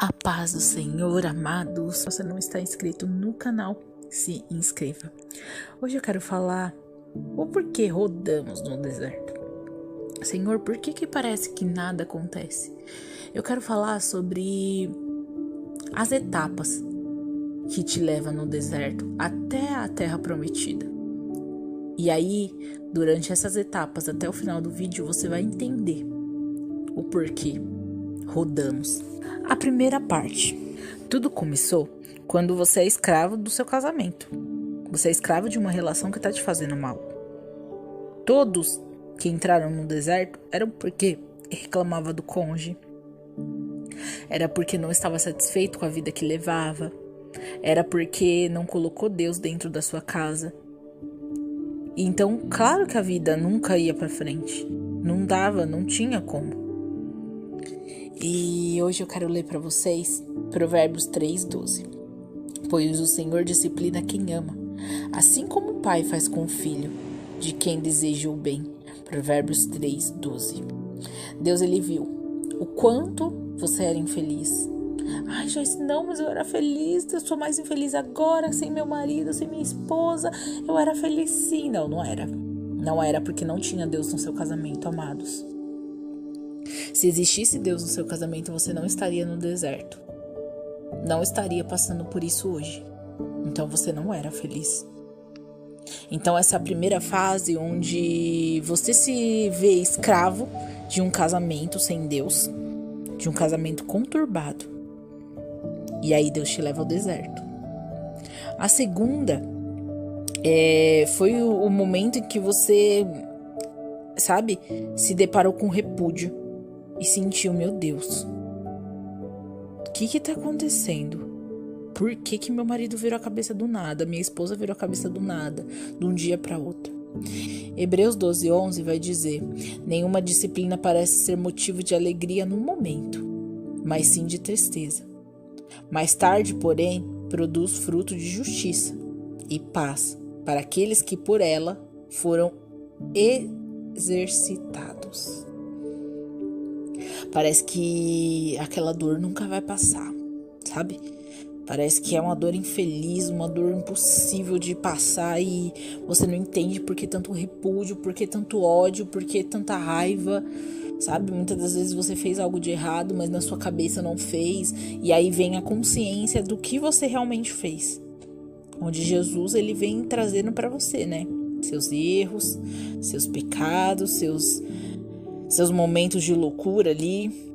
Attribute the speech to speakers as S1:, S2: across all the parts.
S1: A paz do Senhor, amados. Se você não está inscrito no canal, se inscreva. Hoje eu quero falar o porquê rodamos no deserto. Senhor, por que parece que nada acontece? Eu quero falar sobre as etapas que te levam no deserto até a terra prometida. E aí, durante essas etapas, até o final do vídeo, você vai entender o porquê rodamos. A primeira parte. Tudo começou quando você é escravo do seu casamento. Você é escravo de uma relação que está te fazendo mal. Todos que entraram no deserto eram porque reclamava do cônjuge. Era porque não estava satisfeito com a vida que levava. Era porque não colocou Deus dentro da sua casa. Então, claro que a vida nunca ia para frente. Não dava, não tinha como. E hoje eu quero ler para vocês Provérbios 3:12. Pois o Senhor disciplina quem ama, assim como o pai faz com o filho, de quem deseja o bem. Provérbios 3:12. Deus, ele viu o quanto você era infeliz. Ai, Joyce, não, mas eu era feliz, eu sou mais infeliz agora, sem meu marido, sem minha esposa, eu era feliz sim. Não era. Não era porque não tinha Deus no seu casamento, amados. Se existisse Deus no seu casamento, você não estaria no deserto. Não estaria passando por isso hoje. Então você não era feliz. Então essa é a primeira fase onde você se vê escravo de um casamento sem Deus, de um casamento conturbado. E aí Deus te leva ao deserto. A segunda foi o momento em que você, se deparou com repúdio. E sentiu, meu Deus, o que tá acontecendo? Por que meu marido virou a cabeça do nada? Minha esposa virou a cabeça do nada, de um dia para outro. Hebreus 12:11 vai dizer: nenhuma disciplina parece ser motivo de alegria no momento, mas sim de tristeza. Mais tarde, porém, produz fruto de justiça e paz para aqueles que por ela foram exercitados. Parece que aquela dor nunca vai passar, sabe? Parece que é uma dor infeliz, uma dor impossível de passar e você não entende por que tanto repúdio, por que tanto ódio, por que tanta raiva, sabe? Muitas das vezes você fez algo de errado, mas na sua cabeça não fez. E aí vem a consciência do que você realmente fez. Onde Jesus, ele vem trazendo para você, né? Seus erros, seus pecados, seus momentos de loucura ali.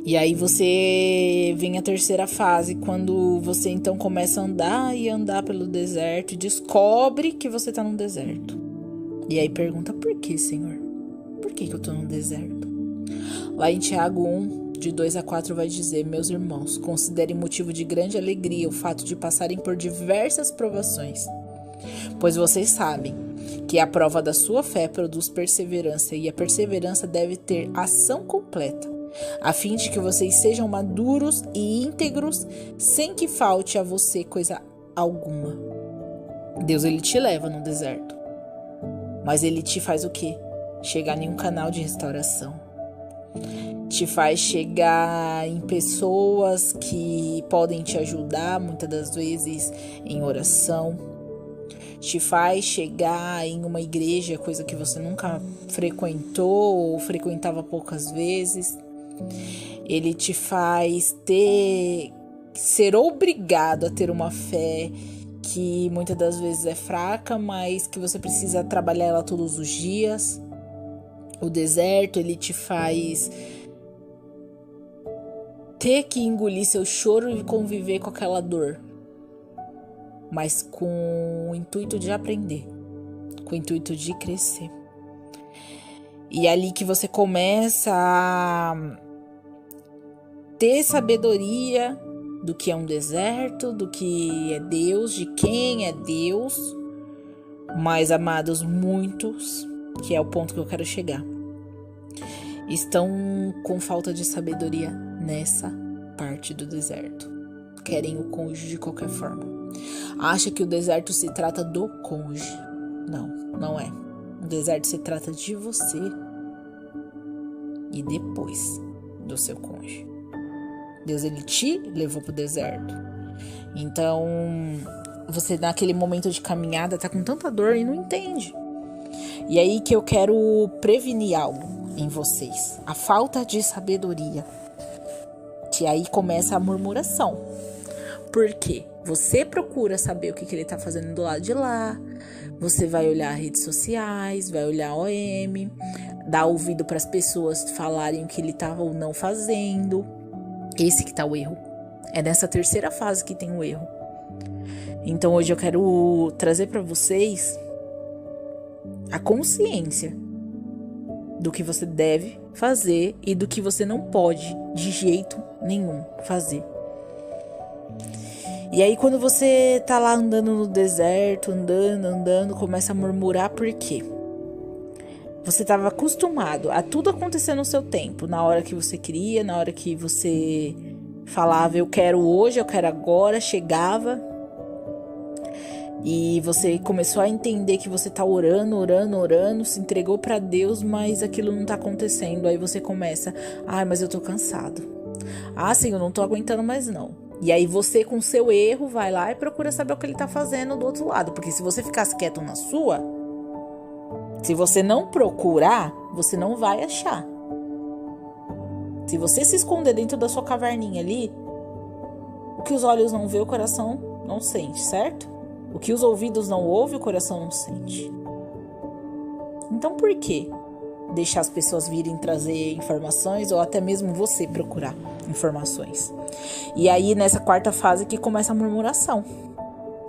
S1: E aí você vem a terceira fase, quando você então começa a andar e andar pelo deserto e descobre que você tá no deserto. E aí pergunta, por que, Senhor? Por que eu tô no deserto? Lá em Tiago 1, de 2-4 vai dizer: meus irmãos, considerem motivo de grande alegria o fato de passarem por diversas provações, pois vocês sabem que a prova da sua fé produz perseverança, e a perseverança deve ter ação completa, a fim de que vocês sejam maduros e íntegros, sem que falte a você coisa alguma. Deus, ele te leva no deserto, mas ele te faz o quê? Chegar em um canal de restauração. Te faz chegar em pessoas que podem te ajudar, muitas das vezes em oração. Te faz chegar em uma igreja, coisa que você nunca frequentou ou frequentava poucas vezes. Ele te faz ser obrigado a ter uma fé que muitas das vezes é fraca, mas que você precisa trabalhar ela todos os dias. O deserto, ele te faz ter que engolir seu choro e conviver com aquela dor, mas com o intuito de aprender, com o intuito de crescer. E é ali que você começa a ter sabedoria do que é um deserto, do que é Deus, de quem é Deus. Mas, amados, muitos, que é o ponto que eu quero chegar, estão com falta de sabedoria nessa parte do deserto. Querem o cônjuge de qualquer forma. Acha que o deserto se trata do cônjuge. Não, não é. O deserto se trata de você e depois do seu cônjuge. Deus, ele te levou pro deserto. Então, você naquele momento de caminhada tá com tanta dor e não entende. E aí que eu quero prevenir algo em vocês. A falta de sabedoria. Que aí começa a murmuração. Por quê? Você procura saber o que ele tá fazendo do lado de lá. Você vai olhar redes sociais, vai olhar OM, dar ouvido para as pessoas falarem o que ele tá ou não fazendo. Esse que tá o erro. É nessa terceira fase que tem o erro. Então hoje eu quero trazer para vocês a consciência do que você deve fazer e do que você não pode de jeito nenhum fazer. E aí quando você tá lá andando no deserto, andando, começa a murmurar por quê? Você estava acostumado a tudo acontecer no seu tempo, na hora que você queria, na hora que você falava eu quero hoje, eu quero agora, chegava. E você começou a entender que você tá orando, se entregou para Deus, mas aquilo não tá acontecendo. Aí você começa, mas eu tô cansado. Senhor, eu não tô aguentando mais não. E aí você com seu erro vai lá e procura saber o que ele tá fazendo do outro lado. Porque se você ficasse quieto na sua, se você não procurar, você não vai achar. Se você se esconder dentro da sua caverninha ali, o que os olhos não vê, o coração não sente, certo? O que os ouvidos não ouvem, o coração não sente. Então por que deixar as pessoas virem trazer informações ou até mesmo você procurar informações? E aí nessa quarta fase que começa a murmuração.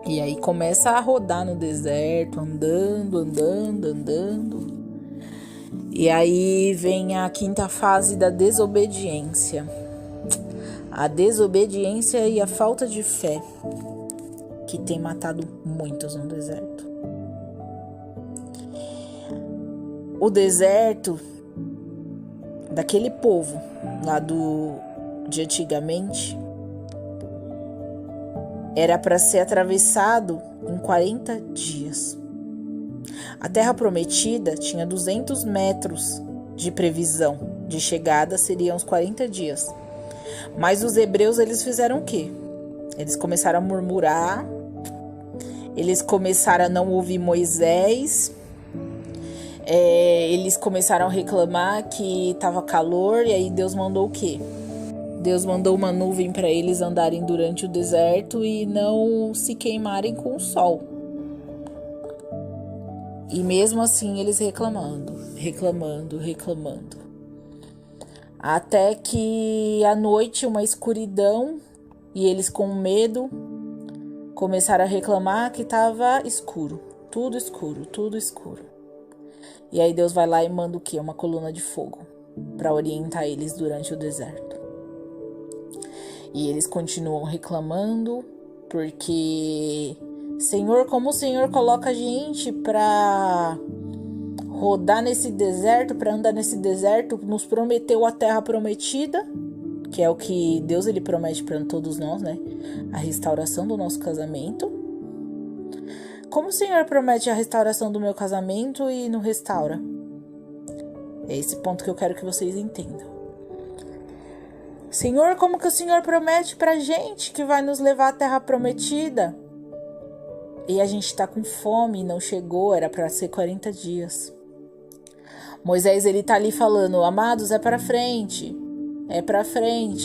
S1: E aí começa a rodar no deserto, andando. E aí vem a quinta fase da desobediência. A desobediência e a falta de fé que tem matado muitos no deserto. O deserto daquele povo lá de antigamente era para ser atravessado em 40 dias. A terra prometida tinha 200 metros de previsão de chegada, seriam os 40 dias. Mas os hebreus, eles fizeram o quê? Eles começaram a murmurar, eles começaram a não ouvir Moisés, eles começaram a reclamar que estava calor, e aí Deus mandou o quê? Deus mandou uma nuvem para eles andarem durante o deserto e não se queimarem com o sol. E mesmo assim eles reclamando. Até que à noite uma escuridão e eles com medo começaram a reclamar que estava escuro. Tudo escuro. E aí Deus vai lá e manda o quê? Uma coluna de fogo para orientar eles durante o deserto. E eles continuam reclamando porque... Senhor, como o Senhor coloca a gente para rodar nesse deserto, para andar nesse deserto, nos prometeu a terra prometida, que é o que Deus ele promete para todos nós, né? A restauração do nosso casamento. Como o Senhor promete a restauração do meu casamento e não restaura? É esse ponto que eu quero que vocês entendam. Senhor, como que o Senhor promete pra gente que vai nos levar à terra prometida? E a gente tá com fome e não chegou, era para ser 40 dias. Moisés, ele tá ali falando, amados, é pra frente.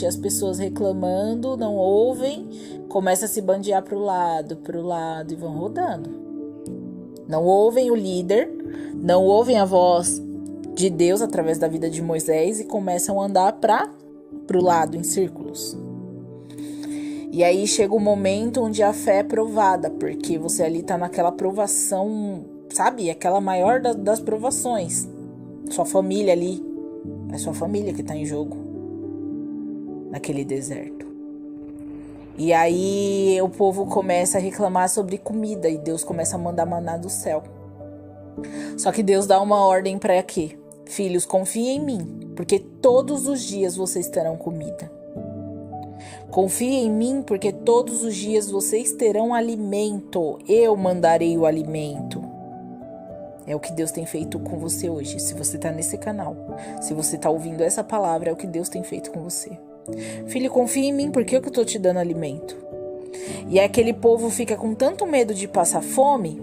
S1: As pessoas reclamando, não ouvem, começa a se bandear pro lado e vão rodando. Não ouvem o líder, não ouvem a voz de Deus através da vida de Moisés e começam a andar pro lado em círculos. E aí chega o momento onde a fé é provada, porque você ali tá naquela provação, sabe? Aquela maior das provações. Sua família ali, é sua família que tá em jogo naquele deserto. E aí o povo começa a reclamar sobre comida e Deus começa a mandar maná do céu. Só que Deus dá uma ordem para quê? Filhos, confiem em mim, porque todos os dias vocês terão comida. Confie em mim, porque todos os dias vocês terão alimento. Eu mandarei o alimento. É o que Deus tem feito com você hoje. Se você está nesse canal, se você está ouvindo essa palavra, é o que Deus tem feito com você. Filho, confia em mim, porque eu que tô te dando alimento. E aquele povo fica com tanto medo de passar fome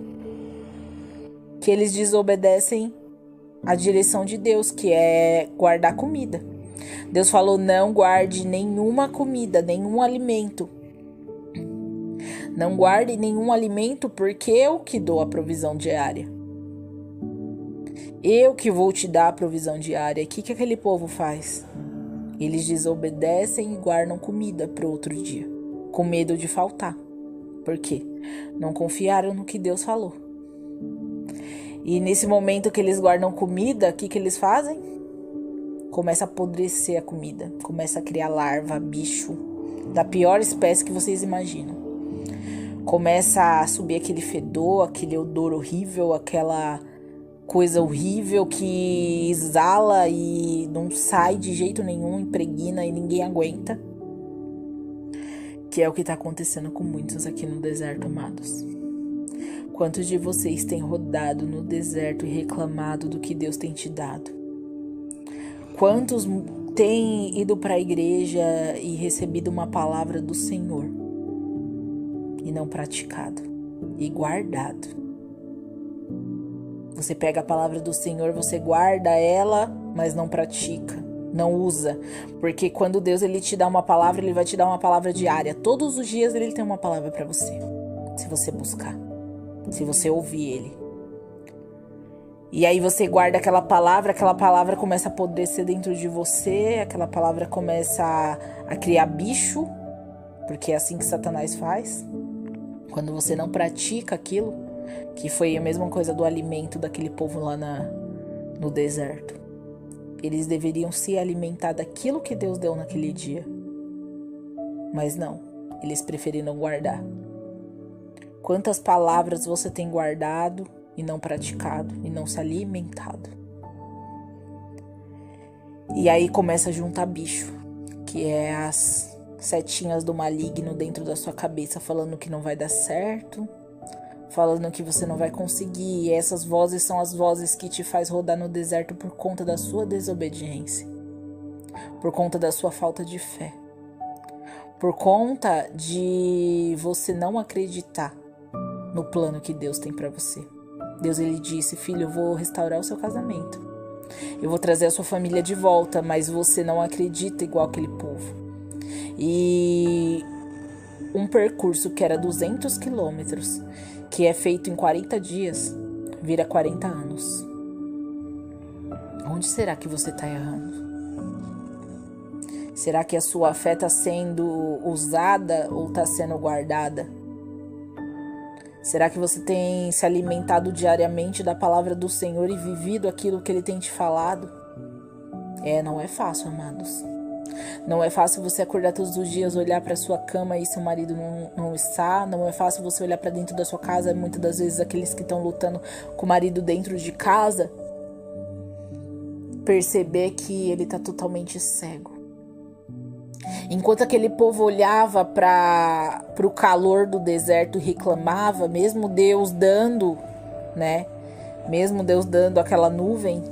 S1: que eles desobedecem a direção de Deus, que é guardar comida. Deus falou: não guarde nenhuma comida, nenhum alimento. Não guarde nenhum alimento, porque eu que dou a provisão diária. Eu que vou te dar a provisão diária. O que aquele povo faz? Eles desobedecem e guardam comida para outro dia, com medo de faltar. Por quê? Não confiaram no que Deus falou. E nesse momento que eles guardam comida, o que eles fazem? Começa a apodrecer a comida. Começa a criar larva, bicho, da pior espécie que vocês imaginam. Começa a subir aquele fedor, aquele odor horrível, aquela coisa horrível que exala e não sai de jeito nenhum, impregna e ninguém aguenta. Que é o que está acontecendo com muitos aqui no deserto, amados. Quantos de vocês têm rodado no deserto e reclamado do que Deus tem te dado? Quantos têm ido para a igreja e recebido uma palavra do Senhor e não praticado e guardado? Você pega a palavra do Senhor, você guarda ela, mas não pratica, não usa. Porque quando Deus ele te dá uma palavra, ele vai te dar uma palavra diária. Todos os dias ele tem uma palavra para você, se você buscar, se você ouvir ele. E aí você guarda aquela palavra começa a apodrecer dentro de você, aquela palavra começa a criar bicho, porque é assim que Satanás faz. Quando você não pratica aquilo, que foi a mesma coisa do alimento daquele povo lá no deserto. Eles deveriam se alimentar daquilo que Deus deu naquele dia. Mas não, eles preferiram guardar. Quantas palavras você tem guardado e não praticado, e não se alimentado? E aí começa a juntar bicho, que é as setinhas do maligno dentro da sua cabeça, falando que não vai dar certo, falando que você não vai conseguir. E essas vozes são as vozes que te faz rodar no deserto por conta da sua desobediência, por conta da sua falta de fé, por conta de você não acreditar no plano que Deus tem para você. Deus ele disse: filho, eu vou restaurar o seu casamento, eu vou trazer a sua família de volta, mas você não acredita igual aquele povo. E um percurso que era 200 quilômetros, que é feito em 40 dias, vira 40 anos. Onde será que você está errando? Será que a sua fé está sendo usada ou está sendo guardada? Será que você tem se alimentado diariamente da palavra do Senhor e vivido aquilo que Ele tem te falado? Não é fácil, amados. Não é fácil você acordar todos os dias, olhar para sua cama e seu marido não está. Não é fácil você olhar para dentro da sua casa. Muitas das vezes aqueles que estão lutando com o marido dentro de casa, perceber que ele está totalmente cego. Enquanto aquele povo olhava para o calor do deserto e reclamava, mesmo Deus dando, mesmo Deus dando aquela nuvem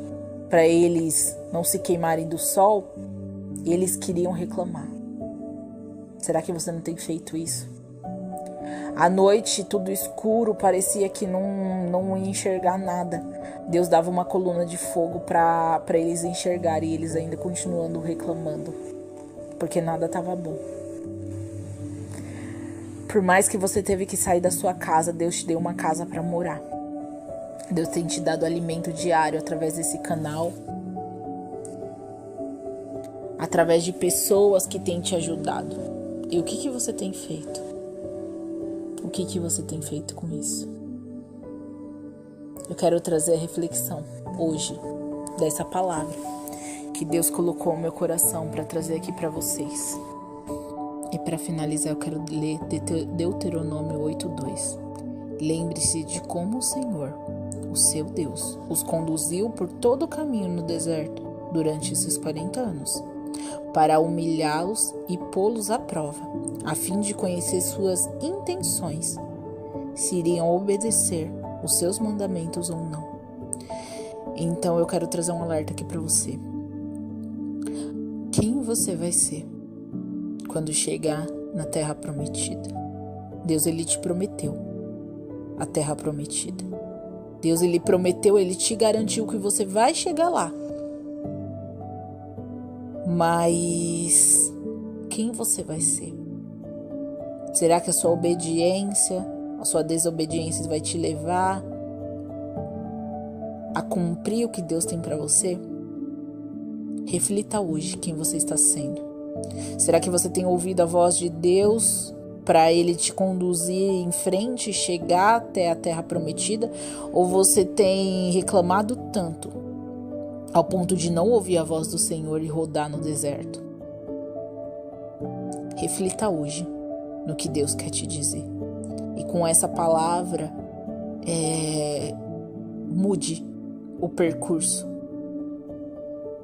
S1: para eles não se queimarem do sol, eles queriam reclamar. Será que você não tem feito isso? À noite, tudo escuro, parecia que não ia enxergar nada. Deus dava uma coluna de fogo para eles enxergarem e eles ainda continuando reclamando, porque nada estava bom. Por mais que você teve que sair da sua casa, Deus te deu uma casa para morar. Deus tem te dado alimento diário através desse canal, através de pessoas que têm te ajudado. E o que você tem feito? O que você tem feito com isso? Eu quero trazer a reflexão hoje dessa palavra que Deus colocou no meu coração para trazer aqui para vocês. E para finalizar, eu quero ler Deuteronômio 8:2. Lembre-se de como o Senhor, o seu Deus, os conduziu por todo o caminho no deserto durante esses 40 anos, para humilhá-los e pô-los à prova, a fim de conhecer suas intenções, se iriam obedecer os seus mandamentos ou não. Então eu quero trazer um alerta aqui para você. Quem você vai ser quando chegar na terra prometida. Deus, ele te prometeu a terra prometida. Deus, ele prometeu, ele te garantiu que você vai chegar lá. Mas quem você vai ser? Será que a sua obediência, a sua desobediência vai te levar a cumprir o que Deus tem para você? Reflita hoje quem você está sendo. Será que você tem ouvido a voz de Deus para Ele te conduzir em frente e chegar até a terra prometida? Ou você tem reclamado tanto ao ponto de não ouvir a voz do Senhor e rodar no deserto? Reflita hoje no que Deus quer te dizer. E com essa palavra, mude o percurso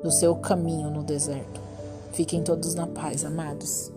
S1: do seu caminho no deserto. Fiquem todos na paz, amados.